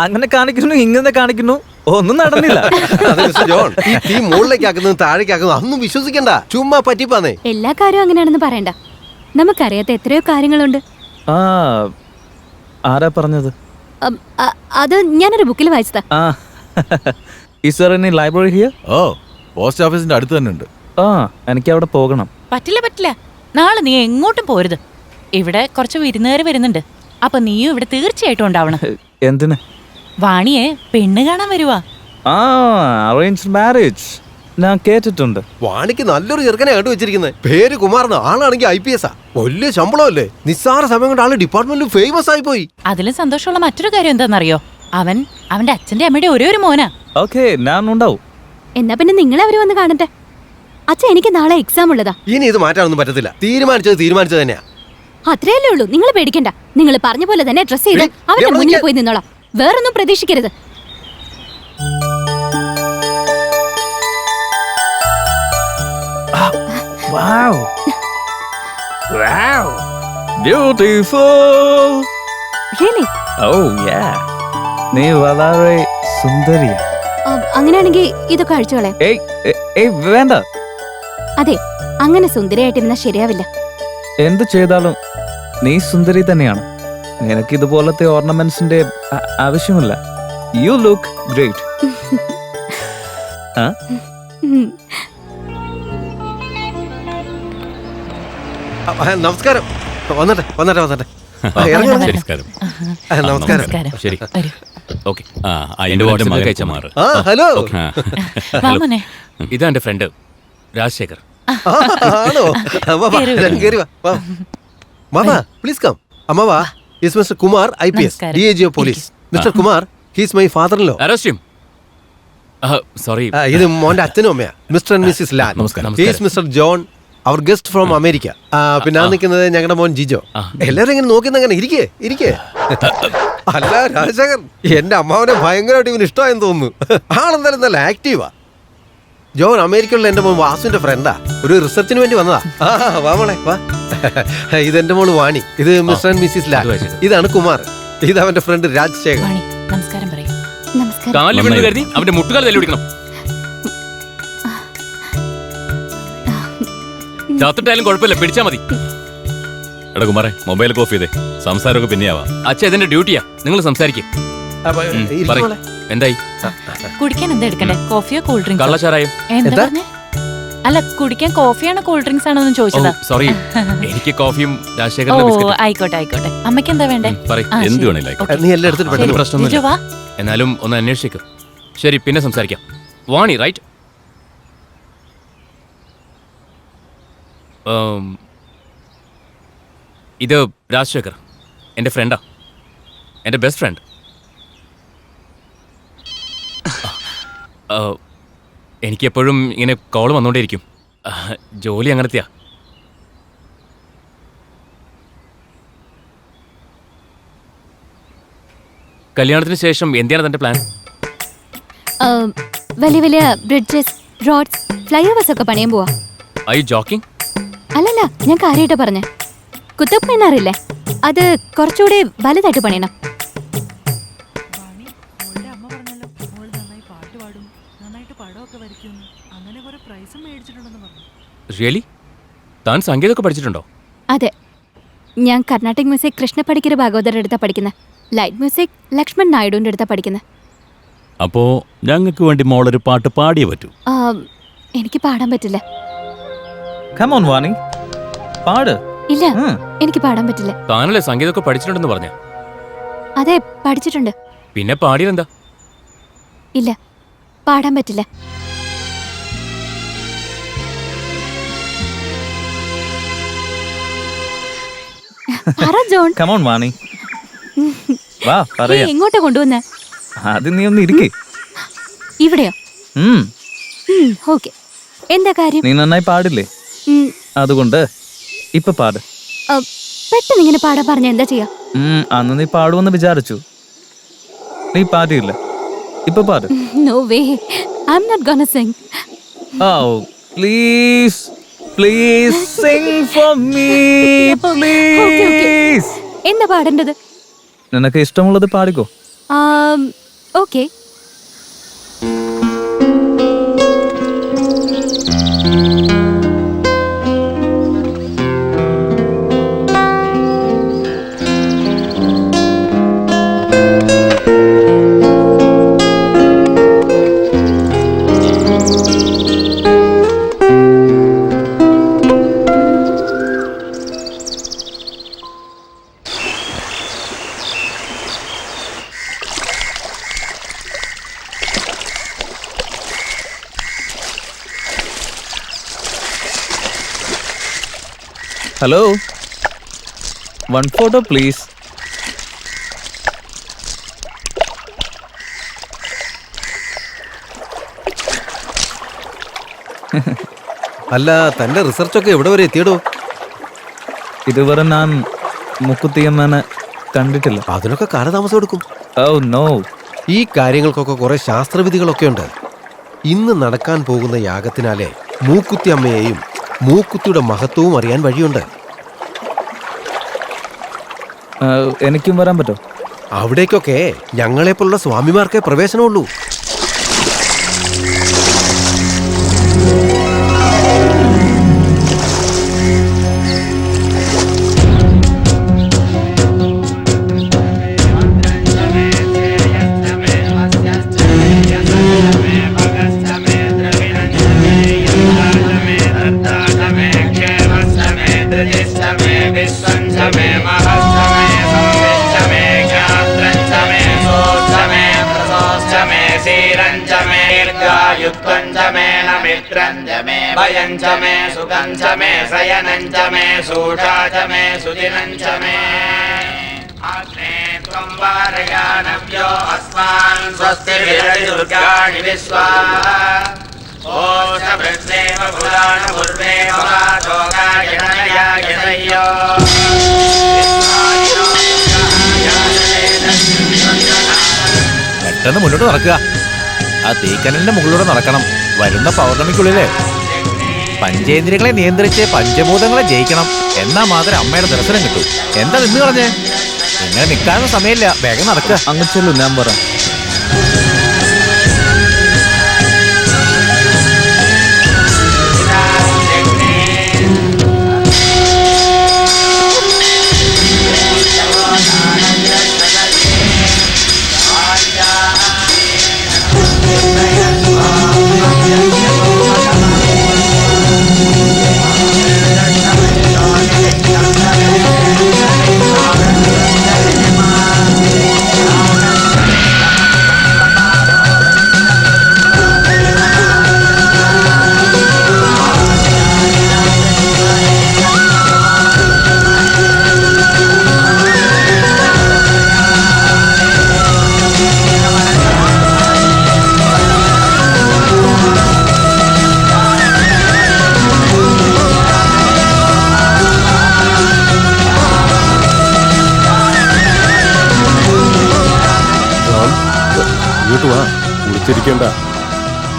അങ്ങനെ കാണിക്കുന്നു ഇങ്ങനെ കാണിക്കുന്നു, ഒന്നും നടന്നില്ല. ജോൺ, ഈ തീ മുകളിലേക്കാക്കുന്നത് താഴേക്കാക്കുന്നത് അതൊന്നും വിശ്വസിക്കണ്ട, ചുമ്മാ പറ്റിപ്പാന്നേ. എല്ലാ കാര്യവും അങ്ങനെയാണെന്ന് പറയണ്ട, നമുക്കറിയാത്ത എത്രയോ കാര്യങ്ങളുണ്ട്. ആ, ആരാ പറഞ്ഞത്? അത് ഞാനൊരു ബുക്കിൽ വായിച്ചതാ. Is there any library here? ഓ, പോസ്റ്റ് ഓഫീസിന്റെ അടുത്ത് തന്നെ ഉണ്ട്. എനിക്ക് അവിടെ പോകണം. പറ്റില്ല, നാളെ നീ എങ്ങോട്ടും പോരുത്. ഇവിടെ കുറച്ച് വിരുന്നുകാര് വരുന്നുണ്ട്, അപ്പൊ നീയും ഇവിടെ തീർച്ചയായിട്ടും ഉണ്ടാവണം. എന്തിന്? വാണിയെ പെണ്ണ് കാണാൻ വരുവാ. അറേഞ്ച്ഡ് മാരേജ് ഞാൻ കേട്ടിട്ടുണ്ട്. വാണിക്ക് നല്ലൊരു ചെറുക്കനെ കേട്ടു വെച്ചിരിക്കുന്നത്. പേര് കുമാറിന്, ആളാണെങ്കിൽ IPS. വലിയ ശമ്പളമല്ലേ, നിസ്സാര സമയം കൊണ്ട് ആള് ഡിപ്പാർട്ട്മെന്റിൽ ഫേമസ് ആയി പോയി. അതിലും സന്തോഷമുള്ള മറ്റൊരു കാര്യം എന്താണെന്നറിയോ? അവന്റെ അച്ഛന്റെ അമ്മയുടെ ഒരേ ഒരു മോനാ. ഓക്കെ, ഞാൻ ഉണ്ടാവും. എന്നാ പിന്നെ നിങ്ങളെ അവര് വന്ന് കാണട്ടെ. അച്ഛൻ, എനിക്ക് നാളെ എക്സാം ഉള്ളതാ. ഇനി ഇത് മാറ്റാനൊന്നും പറ്റത്തില്ല, തീരുമാനിച്ചത് തന്നെയാ. അത്രയല്ലേ ഉള്ളൂ, നിങ്ങൾ പേടിക്കണ്ട. നിങ്ങൾ പറഞ്ഞ പോലെ തന്നെ ഡ്രസ് ചെയ്ത് അവരുടെ മുന്നിൽ പോയി നിന്നോളാം. വേറൊന്നും പ്രതീക്ഷിക്കരുത്. Wow. Beautiful. Really? Oh yeah. നീ വളരെ സുന്ദരിയാ. അങ്ങനെയാണെങ്കിൽ ഇതൊക്കെ അഴിച്ചോളെ. ഏയ് വേണ്ട. അതെ, അങ്ങനെ സുന്ദരിയായിട്ടിരുന്ന ശരിയാവില്ല. എന്ത് ചെയ്താലും നീ സുന്ദരി തന്നെയാണ്. നിനക്ക് ഇതുപോലത്തെ ഓർണമെന്റ്സിന്റെ ആവശ്യമില്ല. You look great. നമസ്കാരം. വന്നട്ടെ. നമസ്കാരം. ശരി, ഓക്കെ. ഹലോ, ഇതാ എന്റെ ഫ്രണ്ട് രാജശേഖർ. ആണോ? Please come. അമ്മവാ, is mister Kumar, IPS, DIG of police. Mister Kumar, he's my father in law. Sorry, ഇത് മോന്റെ അച്ഛനും അമ്മയാ, മിസ്റ്റർ ആൻഡ് മിസ്സിസ് ലാൻ. He's mister John, our guest from America. പിന്നെ നിൽക്കുന്നത് ഞങ്ങളുടെ മോൻ ജിജോ. എല്ലാവരും ഇങ്ങനെ നോക്കുന്നങ്ങനെ ഇരിക്കേ. അല്ല രാജശേഖർ, എന്റെ അമ്മാവനെ ഭയങ്കരമായിട്ട് ഇവന് ഇഷ്ടമായെന്ന് തോന്നുന്നു. ആളെന്തായാലും നല്ല ആക്റ്റീവാ. ജോൺ അമേരിക്കയിലുള്ള എന്റെ മോൻ വാസുവിന്റെ ഫ്രണ്ടാ, ഒരു റിസർച്ചിന് വേണ്ടി വന്നതാ. വാ മോളെ വാ. ഇതെന്റെ മോള് വാണി, ഇത് മിസ്റ്റർ ആൻഡ് മിസ്സിസ് ലാൻ, ഇതാണ് കുമാർ, ഇത് അവന്റെ ഫ്രണ്ട് രാജശേഖർ. നമസ്കാരം പറയും. അവന്റെ മുട്ടുകാൽ തല്ലി പിടിക്കണം. ചത്തിട്ടായാലും കുഴപ്പമില്ല, പിടിച്ചാ മതി. എടാ കുമാറെ, മൊബൈൽ ഓഫ് ചെയ്തേ, സംസാരമൊക്കെ പിന്നെയാവാ. അച്ഛൻ ഇതിന്റെ ഡ്യൂട്ടിയാ, നിങ്ങൾ സംസാരിക്കും. എന്തായി? കുടിക്കാൻ എന്താ എടുക്കണ്ടേ? കോഫിയോ കൂൾ ഡ്രിങ്ക്സ്? കള്ളച്ചാരായം. എന്താ പറഞ്ഞേ? അല്ല, കുടിക്കാൻ കോഫിയാണോ കൂൾ ഡ്രിങ്ക്സ് ആണോ എന്ന് ചോദിച്ചതാ. സോറി, എനിക്ക് കോഫിയും ആയിക്കോട്ടെ. അമ്മയ്ക്ക് എന്താ വേണ്ടേ? എന്ത് വേണേലും നീ എല്ലാം എടുത്തിട്ട് പെട്ടെന്ന് പ്രശ്നമൊന്നുമില്ല. എന്നാലും ഒന്ന് അന്വേഷിക്കും. ശരി, പിന്നെ സംസാരിക്കാം. വാണി റൈറ്റ്? ഇത് രാജശേഖർ, എൻ്റെ ഫ്രണ്ടാ, എൻ്റെ ബെസ്റ്റ് ഫ്രണ്ട്. എനിക്കെപ്പോഴും ഇങ്ങനെ കോൾ വന്നുകൊണ്ടേയിരിക്കും. ജോലി അങ്ങനത്തെയാ. കല്യാണത്തിന് ശേഷം എന്താണ് തൻ്റെ പ്ലാൻ? വലിയ വലിയ ബ്രിഡ്ജസ്, റോഡ്സ്, ഫ്ലൈ ഓവേഴ്സ് ഒക്കെ പണിയാൻ പോവാ. I joking? അല്ലല്ല, ഞാൻ കാര്യമായിട്ട് പറഞ്ഞേ. കുത്തബ് മിനാറില്ലേ, അത് കുറച്ചുകൂടി വലുതായിട്ട് പണിയണം. റിയലി? താൻ സംഗീതമൊക്കെ പഠിച്ചിട്ടുണ്ടോ? അതെ, ഞാൻ കർണാട്ടിക് മ്യൂസിക് കൃഷ്ണ പണിക്കർ ഭാഗവതരുടെ അടുത്താ പഠിക്കുന്നത്. ലൈറ്റ് മ്യൂസിക് ലക്ഷ്മൺ നായിഡുവിന്റെ അടുത്താ പഠിക്കുന്നത്. അപ്പോ ഞങ്ങൾക്ക് വേണ്ടി മോളൊരു പാട്ട് പാടിയേ പറ്റൂ. എനിക്ക് പാടാൻ പറ്റില്ല. Come on, വാണി, പാട്. ഇല്ല, എനിക്ക് പാടാൻ പറ്റില്ല. താനല്ലേ സംഗീതമൊക്കെ പഠിച്ചിട്ടുണ്ടെന്ന് പറഞ്ഞ? അതെ, പഠിച്ചിട്ടുണ്ട്. പിന്നെ പാടിയതെന്താ? ഇല്ല, പാടാൻ പറ്റില്ല. ജോൺ, Come on, വാണി, വാ പറയാം. എങ്ങോട്ടാ കൊണ്ടുവന്നേ? അത് നീ ഒന്ന് ഇരിക്കേ. ഇവിടെയോ? ഓക്കെ. എന്താ കാര്യം? നീ നന്നായി പാടില്ലേ, അതുകൊണ്ട് ഇപ്പൊ പാട്. പെട്ടെന്ന് ഇങ്ങനെ പാടാൻ പറഞ്ഞ എന്താ ചെയ്യാ? അന്ന് നീ പാടുമെന്ന് വിചാരിച്ചു, നീ പാടിയില്ല. ഇപ്പൊ പാട്. No way, I'm not gonna sing. Oh, please sing for me, please. എന്താ പാടേണ്ടത്? നിനക്ക് ഇഷ്ടമുള്ളത് പാടിക്കോ. ഓക്കെ. Hello, 1 photo please. അല്ല, തന്റെ റിസർച്ചൊക്കെ എവിടെ വരെ എത്തിയടോ? ഇതുവരെ ഞാൻ മുക്കുത്തിയമ്മനെ കണ്ടിട്ടില്ല. അതിനൊക്കെ കാലതാമസം എടുക്കും. Oh no. ഈ കാര്യങ്ങൾക്കൊക്കെ കുറെ ശാസ്ത്രവിധികളൊക്കെ ഉണ്ട്. ഇന്ന് നടക്കാൻ പോകുന്ന യാഗത്തിനാലെ മൂക്കുത്തി അമ്മയെയും മൂക്കുത്തിയുടെ മഹത്വവും അറിയാൻ വഴിയുണ്ട്. എനിക്കും വരാൻ പറ്റോ? അവിടേക്കൊക്കെ ഞങ്ങളെപ്പോലുള്ള സ്വാമിമാർക്കേ പ്രവേശനമുള്ളൂ. പെട്ടെന്ന് മുന്നോട്ട് നടക്കുക. ആ തീക്കനലിന്റെ മുകളിലൂടെ നടക്കണം. വരുന്ന പൗർണമിക്കുള്ളിലെ പഞ്ചേന്ദ്രിയങ്ങളെ നിയന്ത്രിച്ച് പഞ്ചഭൂതങ്ങളെ ജയിക്കണം. എന്നാ മാത്രമേ അമ്മയുടെ ദർശനം കിട്ടൂ. എന്താ നിന്ന് കളഞ്ഞേ? ഇങ്ങനെ നിൽക്കാനൊന്നും സമയമില്ല. വേഗം നടക്കുക. അങ്ങ് ചെല്ലു, ഞാൻ പറയാം.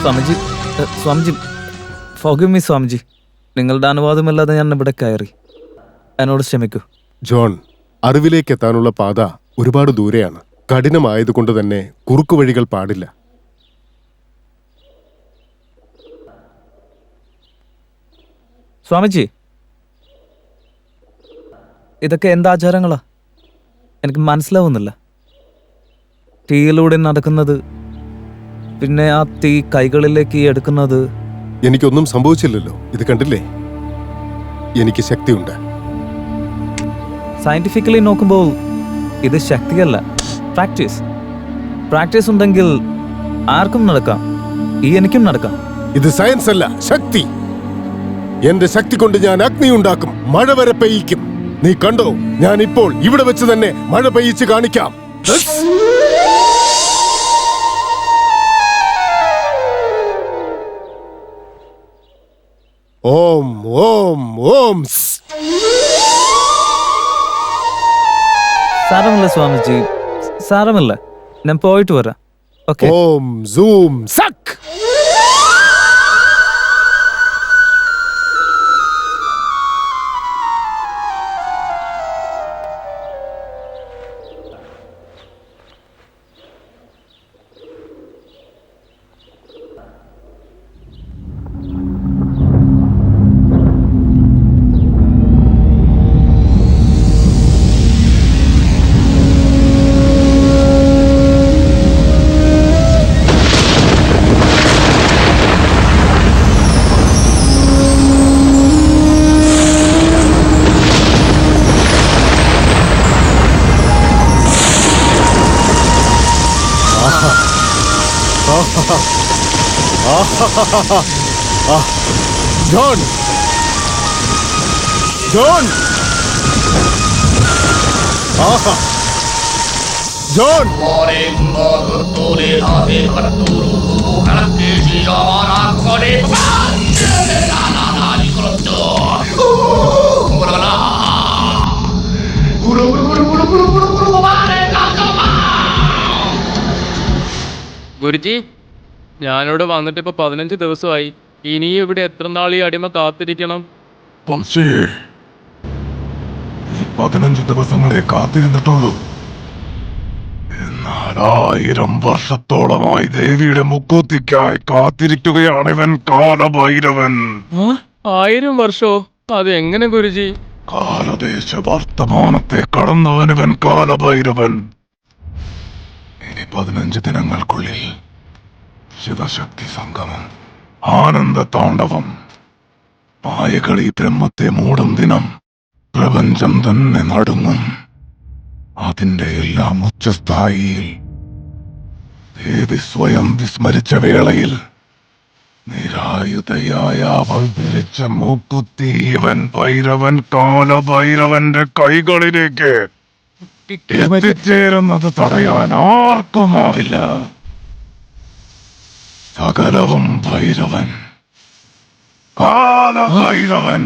Swamiji, Swamiji, forgive me Swamiji. നിങ്ങളുടെ അനുവാദമില്ലാതെ ഞാൻ ഇവിടെ കയറി. എന്നോട് ക്ഷമിക്കൂ. ജോൺ, അറിവിലേക്ക് എത്താനുള്ള പാത ഒരുപാട് ദൂരെയാണ്. കഠിനമായതുകൊണ്ട് തന്നെ കുറുക്കുവഴികൾ പാടില്ല. സ്വാമിജി, ഇതൊക്കെ എന്താചാരങ്ങളാ? എനിക്ക് മനസ്സിലാവുന്നില്ല. തീയിലൂടെ നടക്കുന്നത്, പിന്നെ ആ തീ കൈകളിലേക്ക് എടുക്കുന്നത്. എനിക്കൊന്നും സംഭവിച്ചില്ലല്ലോ. ഇത് കണ്ടില്ലേ? എനിക്ക് ശക്തിയുണ്ട്. സയന്റിഫിക്കലി നോക്കുമ്പോൾ ഇത് ശക്തിയല്ല, പ്രാക്ടീസ് ഉണ്ടെങ്കിൽ ആർക്കും നടക്കാം. എനിക്കും നടക്കാം. ഇത് സയൻസ് അല്ല, ശക്തി. എന്റെ ശക്തി കൊണ്ട് ഞാൻ അഗ്നി ഉണ്ടാക്കും, മഴ വരെ പെയ്യിക്കും. നീ കണ്ടോ? ഞാൻ ഇപ്പോൾ ഇവിടെ വെച്ച് തന്നെ മഴ പെയ്യിച്ച് കാണിക്കാം. ഓം ഓം ഓം. സാരമില്ല സ്വാമിജി, സാരമില്ല. ഞാൻ പോയിട്ട് വരാം. ഓക്കെ. ഓം സൂം സക്. ജോൺ ജോൺ ആഹാ ജോൺ ഗുരുജി, ഞാനിവിടെ വന്നിട്ട് ഇപ്പൊ 15 ദിവസമായി. ഇനിയും ഇവിടെ എത്ര നാൾ ഈ അടിമ കാത്തിരിക്കണം? 15 ദിവസങ്ങളെ കാത്തിരുന്നിട്ടുള്ളൂ. എന്നാൽ 1000 വർഷത്തോളമായി ദേവിയുടെ മുക്കൂത്തിക്കായി കാത്തിരിക്കുകയാണ് ഇവൻ കാലഭൈരവൻ. 1000 വർഷോ? അതെങ്ങനെ ഗുരുജി? കാലദേശ വർത്തമാനത്തെ കടന്നവൻ ഇവൻ കാലഭൈരവൻ. ഇനി 15 ദിനങ്ങൾക്കുള്ളിൽ ശിവശക്തി സംഗമം, ആനന്ദ താണ്ഡവം, മായകളി ബ്രഹ്മത്തെ മൂടും ദിനം. പ്രപഞ്ചം തന്നെ നടുങ്ങും. അതിന്റെ എല്ലാം ഉച്ചസ്ഥായിയിൽ ദേവി സ്വയം വിസ്മരിച്ച വേളയിൽ നിരായുധയായ അവൾ ധരിച്ച മൂക്കുത്തി ഇവൻ ഭൈരവൻ കാലഭൈരവന്റെ കൈകളിലേക്ക് എത്തിച്ചേരുന്നത് തടയാൻ ആർക്കുമാവില്ല. സകലവും ഭൈരവൻ, കാലഭൈരവൻ.